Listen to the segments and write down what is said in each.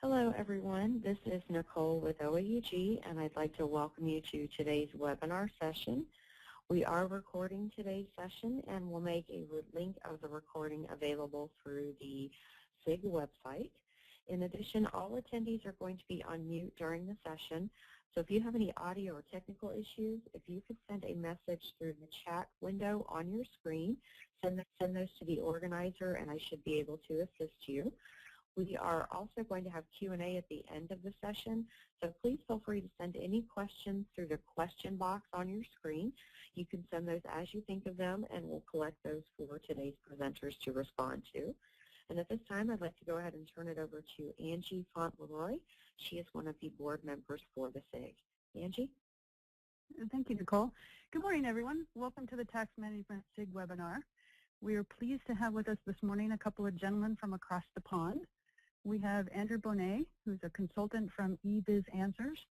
Hello everyone, this is Nicole with OAUG and I'd like to welcome you to today's webinar session. We are recording today's session and we'll make a link of the recording available through the SIG website. In addition, all attendees are going to be on mute during the session, so if you have any audio or technical issues, if you could send a message through the chat window on your screen, send those to the organizer and I should be able to assist you. We are also going to have Q&A at the end of the session, so please feel free to send any questions through the question box on your screen. You can send those as you think of them, and we'll collect those for today's presenters to respond to. And at this time, I'd like to go ahead and turn it over to Angie Font-Leroy. She is one of the board members for the SIG. Angie? Thank you, Nicole. Good morning, everyone. Welcome to the Tax Management SIG webinar. We are pleased to have with us this morning a couple of gentlemen from across the pond. We have Andrew Bonet, who's a consultant from eBiz Answers.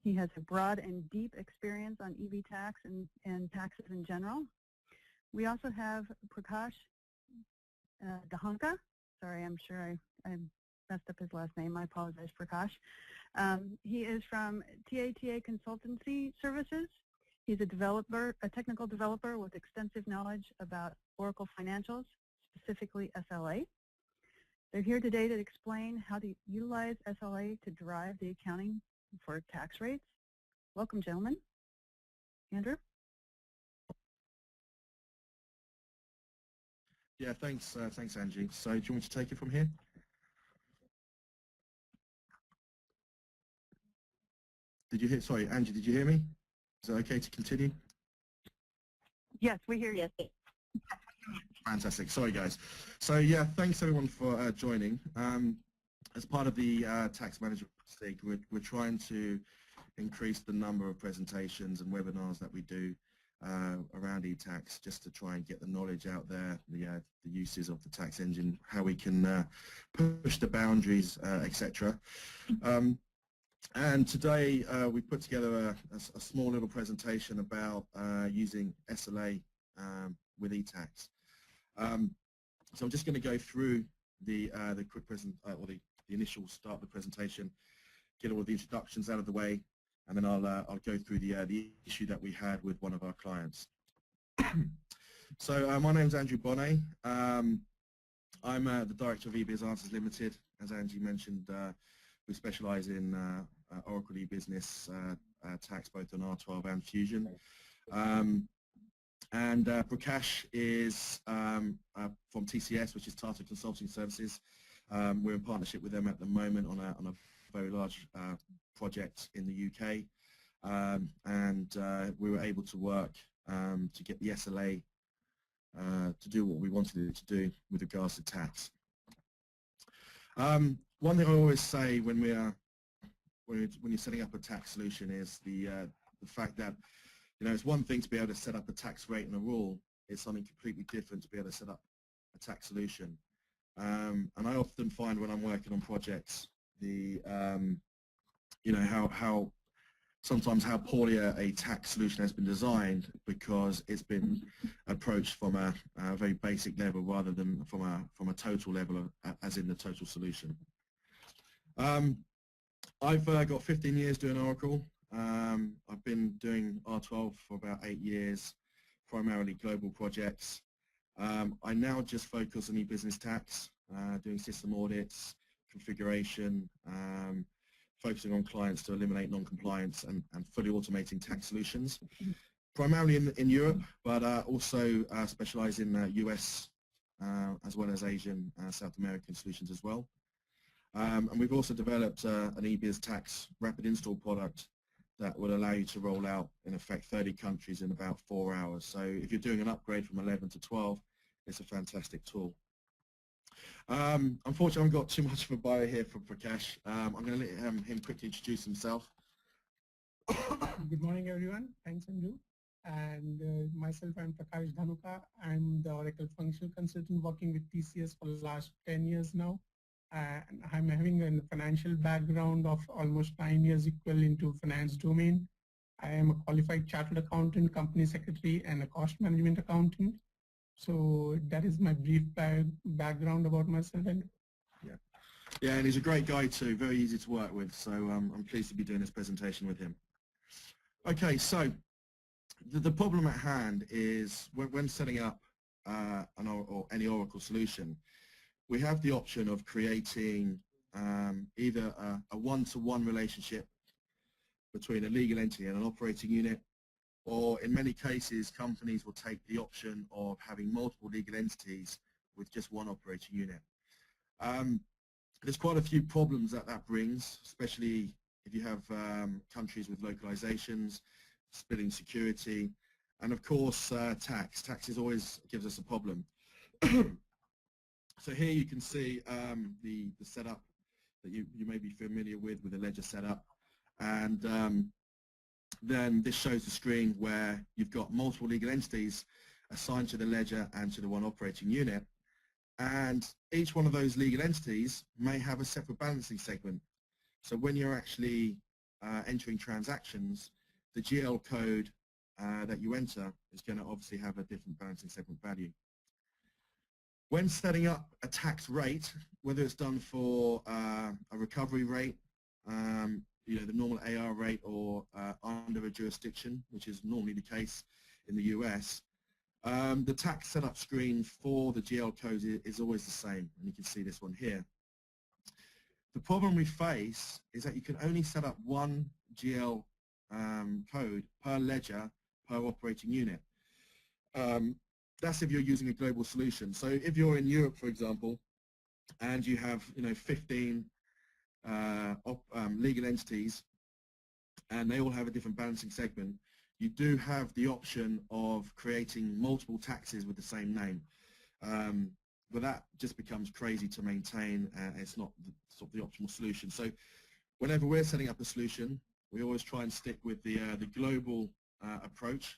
He has a broad and deep experience on eBTax and taxes in general. We also have Prakash Dahanka. Sorry, I'm sure I messed up his last name. I apologize, Prakash. He is from TATA Consultancy Services. He's a technical developer with extensive knowledge about Oracle financials, specifically SLA. They're here today to explain how to utilize SLA to drive the accounting for tax rates. Welcome, gentlemen. Andrew? Yeah, thanks, Angie. So do you want me to take it from here? Did you hear, sorry, Angie, did you hear me? Is it okay to continue? Yes, we hear you. Fantastic. Sorry, guys. So, yeah, thanks, everyone, for joining. As part of the Tax Management SIG, we're trying to increase the number of presentations and webinars that we do around eTax, just to try and get the knowledge out there, the uses of the tax engine, how we can push the boundaries, etc. And today we put together a small little presentation about using SLA with eTax. So I'm just going to go through the quick or the initial start of the presentation, get all the introductions out of the way, and then I'll go through the issue that we had with one of our clients. So my name's Andrew Bonet. I'm the director of eBiz Answers Limited. As Angie mentioned, we specialize in Oracle e-business tax, both on R12 and Fusion. And Prakash is from TCS, which is Tata Consulting Services. We're in partnership with them at the moment on a very large project in the UK, and we were able to work to get the SLA to do what we wanted it to do with regards to tax. One thing I always say when you're setting up a tax solution is the fact that, you know, it's one thing to be able to set up a tax rate and a rule. It's something completely different to be able to set up a tax solution. And I often find when I'm working on projects, you know, how sometimes how poorly a tax solution has been designed, because it's been approached from a very basic level rather than from a total level, as in the total solution. I've got 15 years doing Oracle. I've been doing R12 for about 8 years, primarily global projects. I now just focus on e-business tax, doing system audits, configuration, focusing on clients to eliminate non-compliance and fully automating tax solutions, primarily in Europe, but also specialize in US as well as Asian, South American solutions as well. And we've also developed an eBiz tax rapid install product that will allow you to roll out, in effect, 30 countries in about 4 hours. So if you're doing an upgrade from 11 to 12, it's a fantastic tool. Unfortunately, I've got too much of a bio here from Prakash. I'm going to let him quickly introduce himself. Good morning, everyone. Thanks, Andrew. And myself, I'm Prakash Dhanuka. I'm the Oracle functional consultant working with TCS for the last 10 years now. And I'm having a financial background of almost 9 years equal into finance domain. I am a qualified chartered accountant, company secretary, and a cost management accountant. So that is my brief background about myself. And yeah. Yeah, and he's a great guy too, very easy to work with, so I'm pleased to be doing this presentation with him. Okay, so the problem at hand is when setting up any Oracle solution, we have the option of creating either a one-to-one relationship between a legal entity and an operating unit, or in many cases companies will take the option of having multiple legal entities with just one operating unit. There's quite a few problems that brings, especially if you have countries with localizations, splitting security, and of course tax. Taxes always gives us a problem. So here you can see the setup that you may be familiar with the ledger setup, and then this shows the screen where you've got multiple legal entities assigned to the ledger and to the one operating unit, and each one of those legal entities may have a separate balancing segment. So when you're actually entering transactions, the GL code that you enter is going to obviously have a different balancing segment value. When setting up a tax rate, whether it's done for a recovery rate, the normal AR rate, or under a jurisdiction, which is normally the case in the US, the tax setup screen for the GL code is always the same, and you can see this one here. The problem we face is that you can only set up one GL code per ledger per operating unit. That's if you're using a global solution. So if you're in Europe, for example, and you have 15 legal entities, and they all have a different balancing segment, you do have the option of creating multiple taxes with the same name. But that just becomes crazy to maintain, and it's not sort of the optimal solution. So whenever we're setting up a solution, we always try and stick with the global approach,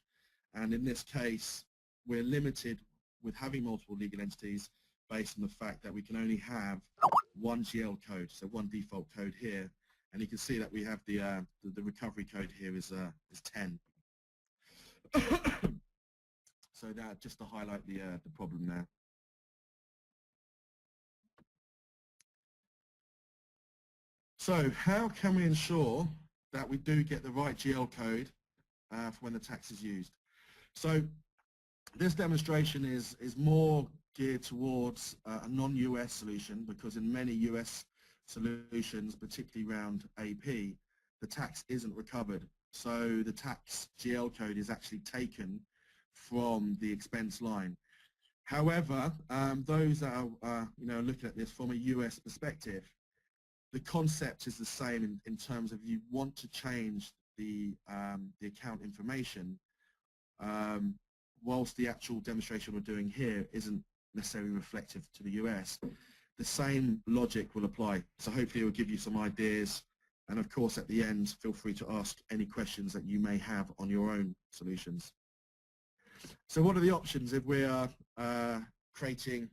and in this case we're limited with having multiple legal entities based on the fact that we can only have one GL code, so one default code here, and you can see that we have the recovery code here is 10. So that just to highlight the problem there. So how can we ensure that we do get the right GL code for when the tax is used? So this demonstration is more geared towards a non-US solution, because in many US solutions, particularly around AP, the tax isn't recovered. So the tax GL code is actually taken from the expense line. However, those that are looking at this from a US perspective, the concept is the same in terms of you want to change the account information, whilst the actual demonstration we're doing here isn't necessarily reflective to the US. The same logic will apply. So hopefully it will give you some ideas, and of course at the end feel free to ask any questions that you may have on your own solutions. So what are the options if we are creating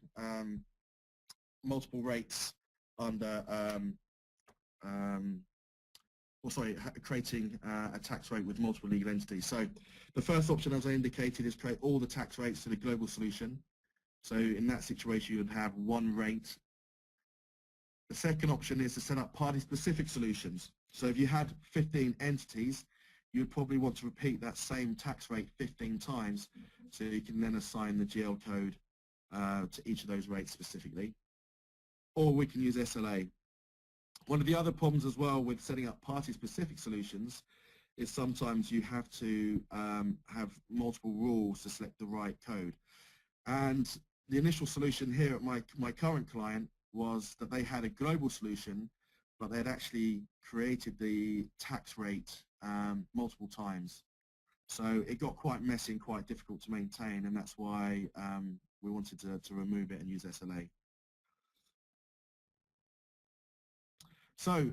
multiple rates under creating a tax rate with multiple legal entities? So the first option, as I indicated, is create all the tax rates to the global solution. So in that situation you would have one rate. The second option is to set up party-specific solutions. So if you had 15 entities, you would probably want to repeat that same tax rate 15 times, so you can then assign the GL code to each of those rates specifically. Or we can use SLA. One of the other problems as well with setting up party-specific solutions is sometimes you have to have multiple rules to select the right code. And the initial solution here at my current client was that they had a global solution, but they had actually created the tax rate multiple times. So it got quite messy and quite difficult to maintain, and that's why we wanted to remove it and use SLA. So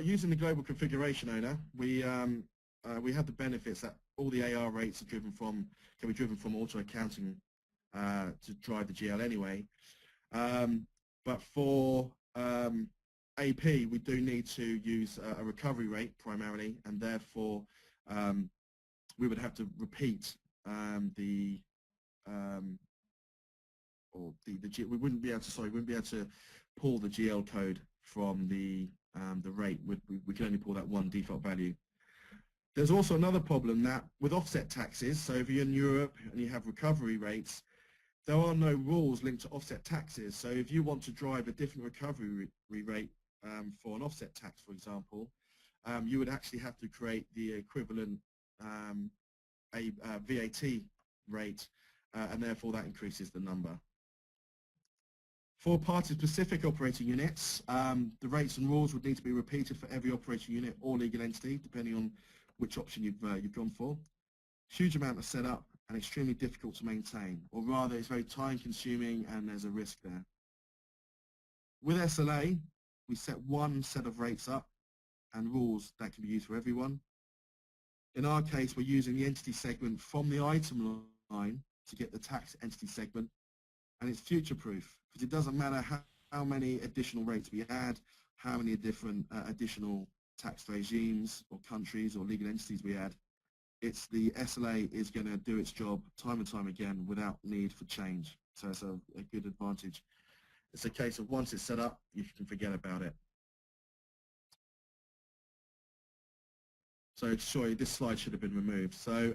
using the global configuration owner, we have the benefits that all the AR rates are can be driven from auto accounting to drive the GL anyway. But for AP, we do need to use a recovery rate primarily, and therefore we would have to repeat the we wouldn't be able to pull the GL code from the rate. We can only pull that one default value. There's also another problem that with offset taxes, so if you're in Europe and you have recovery rates, there are no rules linked to offset taxes. So if you want to drive a different recovery rate for an offset tax, for example, you would actually have to create the equivalent VAT rate, and therefore that increases the number. For party-specific operating units, the rates and rules would need to be repeated for every operating unit or legal entity, depending on which option you've gone for. Huge amount of setup and extremely difficult to maintain, or rather it's very time-consuming and there's a risk there. With SLA, we set one set of rates up and rules that can be used for everyone. In our case, we're using the entity segment from the item line to get the tax entity segment, and it's future-proof because it doesn't matter how many additional rates we add, how many different additional tax regimes or countries or legal entities we add. It's the SLA is going to do its job time and time again without need for change. So it's a good advantage. It's a case of once it's set up, you can forget about it. So sorry, this slide should have been removed. So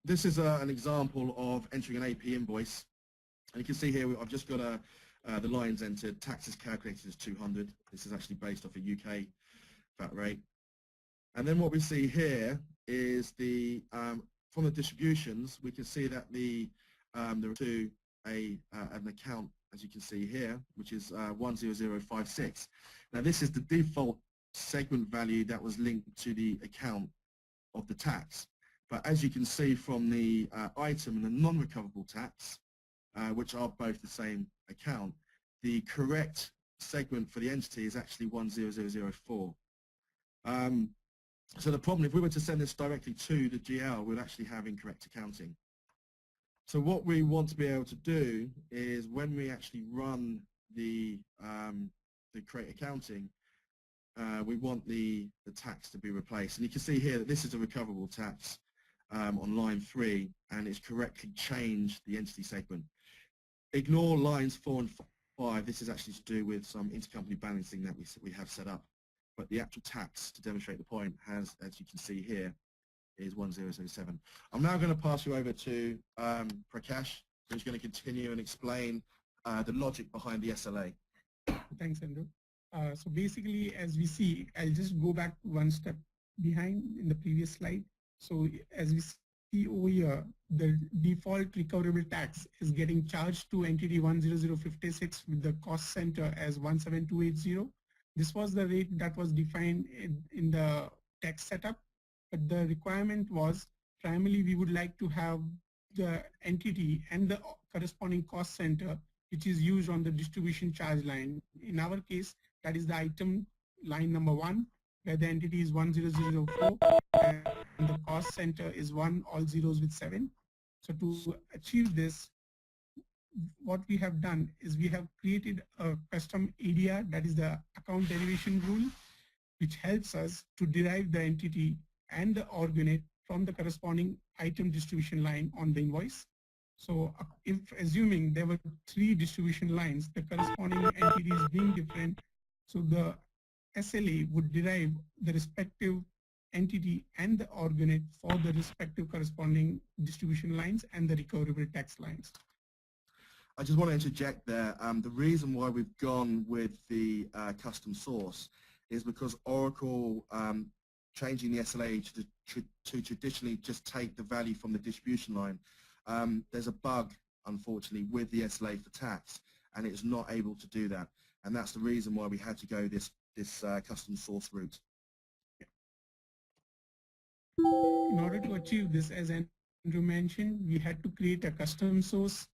this is an example of entering an AP invoice. And you can see here I've just got the lines entered. Taxes calculated as 200. This is actually based off a UK VAT rate. And then what we see here is the from the distributions, we can see that there are an account, as you can see here, which is 10056. Now this is the default segment value that was linked to the account of the tax. But as you can see from the item and the non-recoverable tax, which are both the same account, the correct segment for the entity is actually 10004. So the problem, if we were to send this directly to the GL, we'd actually have incorrect accounting. So what we want to be able to do is when we actually run the create accounting, we want the tax to be replaced. And you can see here that this is a recoverable tax on line 3, and it's correctly changed the entity segment. Ignore lines 4 and 5. This is actually to do with some intercompany balancing that we have set up. But the actual tax, to demonstrate the point, has, as you can see here, is 1007. I'm now going to pass you over to Prakash, who's going to continue and explain the logic behind the SLA. Thanks, Andrew. So basically, as we see, I'll just go back one step behind in the previous slide. So as we see over here, the default recoverable tax is getting charged to entity 10056 with the cost center as 17280. This was the rate that was defined in the tax setup, but the requirement was primarily we would like to have the entity and the corresponding cost center which is used on the distribution charge line. In our case, that is the item line number 1, where the entity is 10004 and the cost center is 1, all zeros with 7. So to achieve this, what we have done is we have created a custom area, that is the account derivation rule, which helps us to derive the entity and the org-unit from the corresponding item distribution line on the invoice. So if assuming there were 3 distribution lines, the corresponding entities being different, so the SLA would derive the respective entity and the org-unit for the respective corresponding distribution lines and the recoverable tax lines. I just want to interject there. The reason why we've gone with the custom source is because Oracle changing the SLA to traditionally just take the value from the distribution line. There's a bug, unfortunately, with the SLA for tax, and it's not able to do that. And that's the reason why we had to go this custom source route. In order to achieve this, as Andrew mentioned, we had to create a custom source.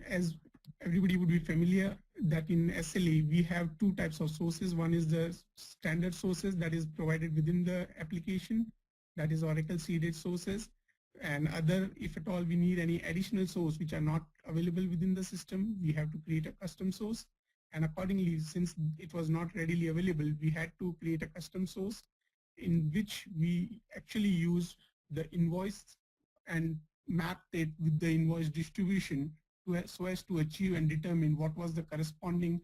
As everybody would be familiar, that in SLA we have 2 types of sources. One is the standard sources that is provided within the application, that is Oracle seeded sources, and other, if at all we need any additional source which are not available within the system, we have to create a custom source. And accordingly, since it was not readily available, we had to create a custom source in which we actually use the invoice and mapped it with the invoice distribution so as to achieve and determine what was the corresponding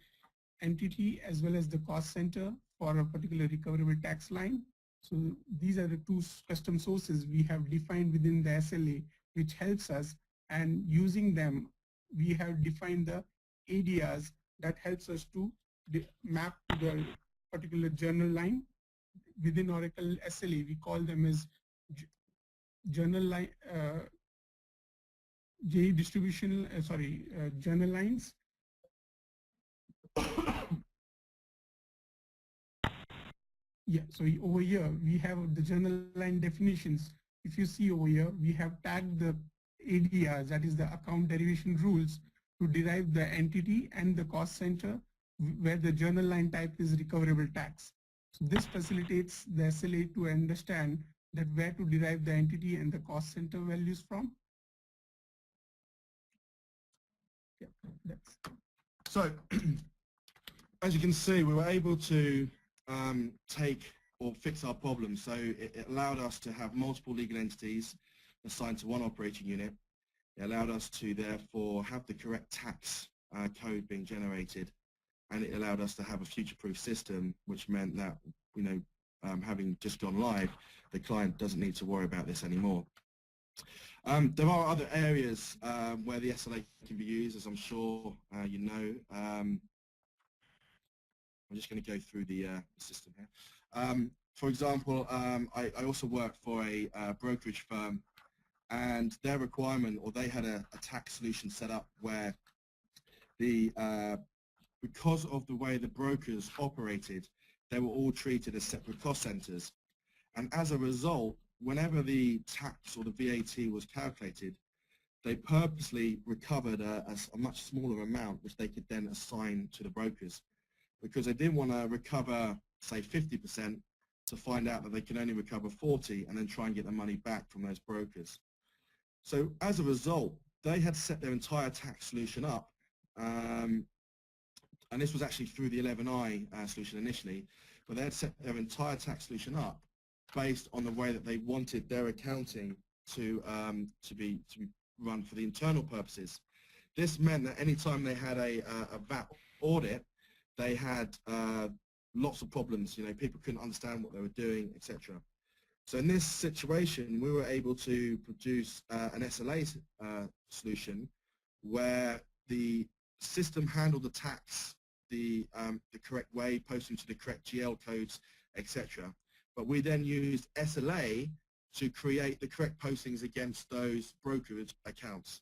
entity as well as the cost center for a particular recoverable tax line. So these are the two custom sources we have defined within the SLA, which helps us, and using them we have defined the areas that helps us to map to the particular journal line. Within Oracle SLA, we call them as journal line, journal lines. Yeah, so over here we have the journal line definitions. If you see over here, we have tagged the ADRs, that is the account derivation rules, to derive the entity and the cost center where the journal line type is recoverable tax. So this facilitates the SLA to understand that where to derive the entity and the cost center values from. Yeah, that's. So, as you can see, we were able to take or fix our problem. So it allowed us to have multiple legal entities assigned to one operating unit. It allowed us to therefore have the correct tax code being generated, and it allowed us to have a future-proof system, which meant that, you know, having just gone live, the client doesn't need to worry about this anymore. There are other areas where the SLA can be used, as I'm sure you know. I'm just going to go through the system here. For example, I also work for a brokerage firm, and their requirement, or they had a tax solution set up where because of the way the brokers operated, they were all treated as separate cost centers. And as a result, whenever the tax or the VAT was calculated, they purposely recovered a much smaller amount, which they could then assign to the brokers, because they didn't want to recover, say, 50% to find out that they can only recover 40 and then try and get the money back from those brokers. So as a result, they had set their entire tax solution up, and this was actually through the 11i solution initially, but they had set their entire tax solution up based on the way that they wanted their accounting to be run for the internal purposes. This meant that any time they had a VAT audit, they had lots of problems. You know, people couldn't understand what they were doing, etc. So in this situation, we were able to produce an SLA solution where the system handled the tax the correct way, posting to the correct GL codes, etc. But we then used SLA to create the correct postings against those brokerage accounts.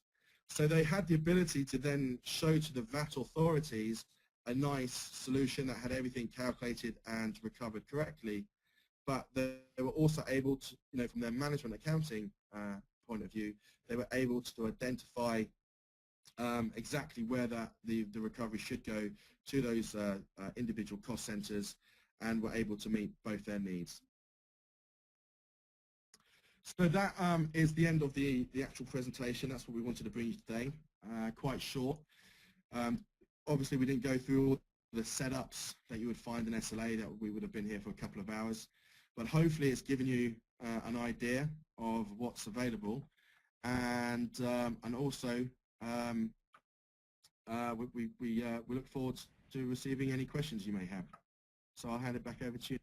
So they had the ability to then show to the VAT authorities a nice solution that had everything calculated and recovered correctly, but they were also able to, you know, from their management accounting point of view, they were able to identify exactly where the recovery should go to those individual cost centers, and were able to meet both their needs. So that is the end of the actual presentation. That's what we wanted to bring you today, quite short. Obviously, we didn't go through all the setups that you would find in SLA, that we would have been here for a couple of hours, but hopefully it's given you an idea of what's available, and also we look forward to receiving any questions you may have. So I'll hand it back over to you.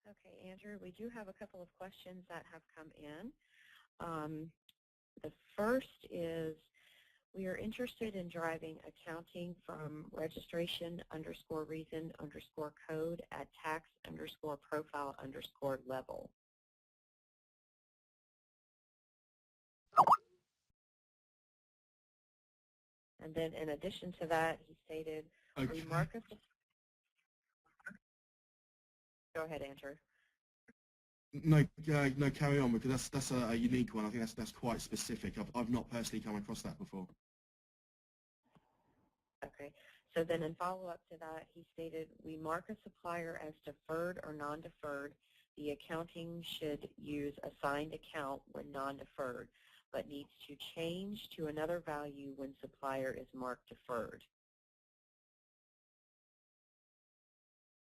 Okay, Andrew, we do have a couple of questions that have come in. The first is, we are interested in driving accounting from registration_reason_code at tax_profile_level. And then in addition to that, he stated, Okay. Go ahead, Andrew. No, carry on, because that's a unique one. I think that's quite specific. I've not personally come across that before. Okay. So then in follow-up to that, he stated, we mark a supplier as deferred or non-deferred. The accounting should use assigned account when non-deferred, but needs to change to another value when supplier is marked deferred.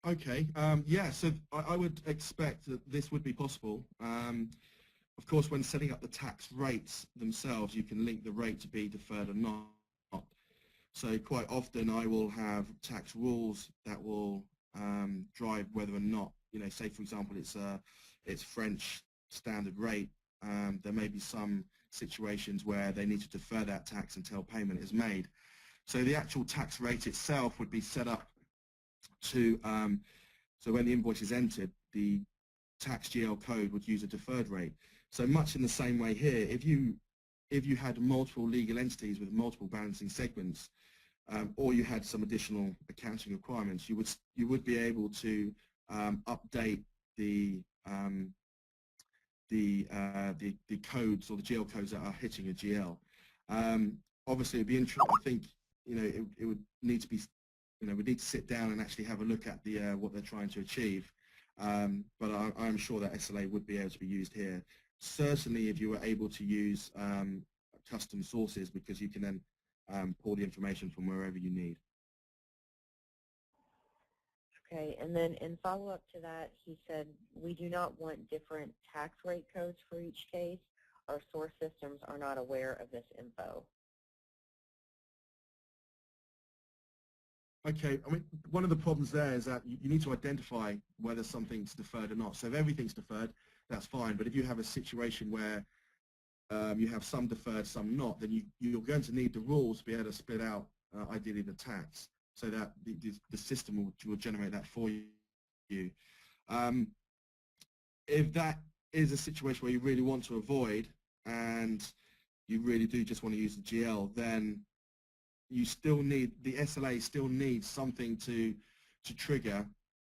Okay, yeah, so I would expect that this would be possible. Of course, when setting up the tax rates themselves, you can link the rate to be deferred or not. So quite often I will have tax rules that will drive whether or not, say for example it's French standard rate. There may be some situations where they need to defer that tax until payment is made. So the actual tax rate itself would be set up to, so when the invoice is entered, the tax GL code would use a deferred rate. So much in the same way here, if you had multiple legal entities with multiple balancing segments, or you had some additional accounting requirements, you would be able to update the codes or the GL codes that are hitting a GL. Obviously, it'd be interesting. I think it would need to be, we need to sit down and actually have a look at the what they're trying to achieve. But I'm sure that SLA would be able to be used here. Certainly, if you were able to use custom sources, because you can then pull the information from wherever you need. Okay, and then in follow-up to that, he said, we do not want different tax rate codes for each case. Our source systems are not aware of this info. Okay, I mean, one of the problems there is that you need to identify whether something's deferred or not. So if everything's deferred, that's fine. But if you have a situation where you have some deferred, some not, then you're going to need the rules to be able to split out, ideally, the tax, so that the system will generate that for you. If that is a situation where you really want to avoid and you really do just want to use the GL, then you still need, the SLA still needs something to trigger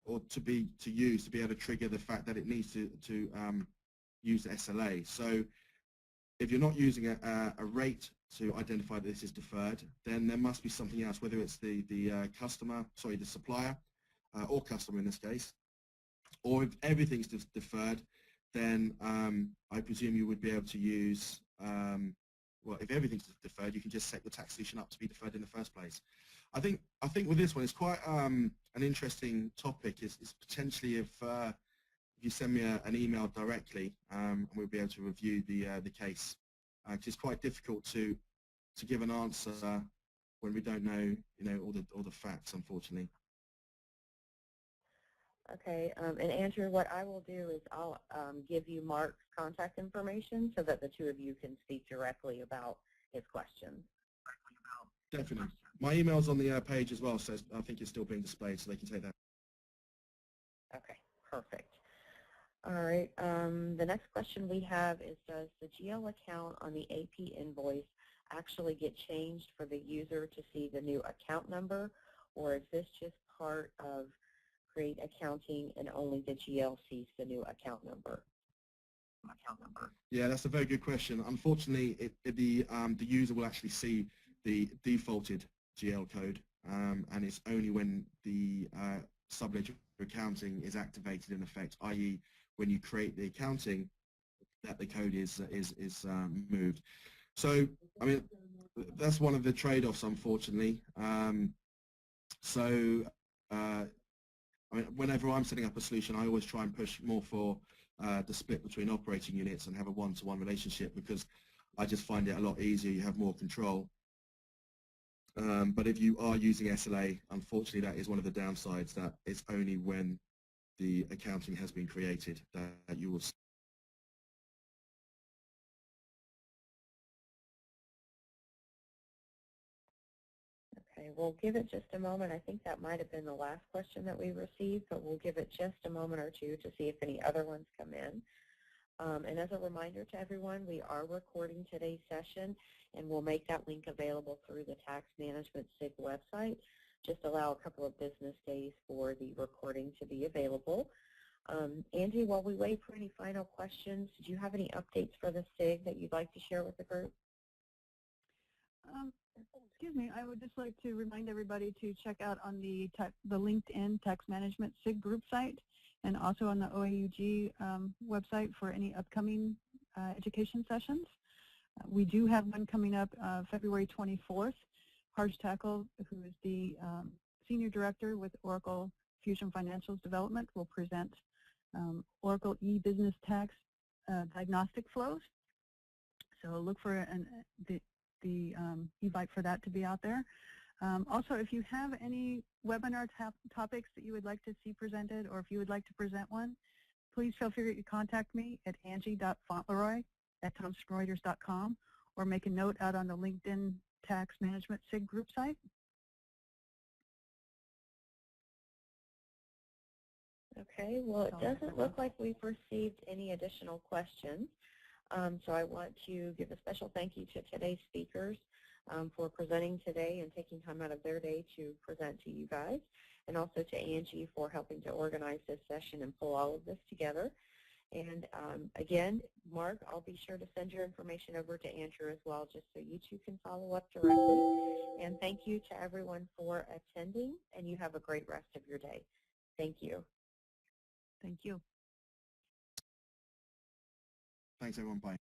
or to use to be able to trigger the fact that it needs to use the SLA. So if you're not using a rate to identify that this is deferred, then there must be something else, whether it's the supplier or customer in this case, or if everything's deferred, then I presume you would be able to use, well, if everything's deferred, you can just set the tax solution up to be deferred in the first place. I think with this one, it's quite an interesting topic. Is potentially if you send me an email directly, and we'll be able to review the case. It's quite difficult to give an answer when we don't know, all the facts, unfortunately. Okay, and Andrew, what I will do is I'll give you Mark's contact information so that the two of you can speak directly about his questions. Definitely. My email's on the page as well, so I think it's still being displayed, so they can take that. Okay, perfect. All right, the next question we have is, does the GL account on the AP invoice actually get changed for the user to see the new account number, or is this just part of create accounting and only the GL sees the new account number? Yeah, that's a very good question. Unfortunately, the user will actually see the defaulted GL code, and it's only when the subledger accounting is activated in effect, i.e. when you create the accounting, that the code is moved. So, I mean, that's one of the trade-offs, unfortunately. I mean, whenever I'm setting up a solution, I always try and push more for the split between operating units and have a one-to-one relationship, because I just find it a lot easier. You have more control. But if you are using SLA, unfortunately, that is one of the downsides, that it's only when the accounting has been created that you will see. Okay, we'll give it just a moment. I think that might have been the last question that we received, but we'll give it just a moment or two to see if any other ones come in. And as a reminder to everyone, we are recording today's session, and we'll make that link available through the Tax Management SIG website. Just allow a couple of business days for the recording to be available. Angie, while we wait for any final questions, do you have any updates for the SIG that you'd like to share with the group? Excuse me, I would just like to remind everybody to check out on the LinkedIn Tax Management SIG group site, and also on the OAUG website for any upcoming education sessions. We do have one coming up February 24th. Harsh Tackle, who is the Senior Director with Oracle Fusion Financials Development, will present Oracle e-Business Tax diagnostic flows. So look for the invite for that to be out there. Also, if you have any webinar topics that you would like to see presented, or if you would like to present one, please feel free to contact me at angie.fauntleroy@thomsonreuters.com, or make a note out on the LinkedIn Tax Management SIG group site. Okay, well, it doesn't look like we've received any additional questions. So I want to give a special thank you to today's speakers for presenting today and taking time out of their day to present to you guys, and also to Angie for helping to organize this session and pull all of this together. And again, Mark, I'll be sure to send your information over to Andrew as well, just so you two can follow up directly. And thank you to everyone for attending, and you have a great rest of your day. Thank you. Thank you. Thanks, everyone. Bye.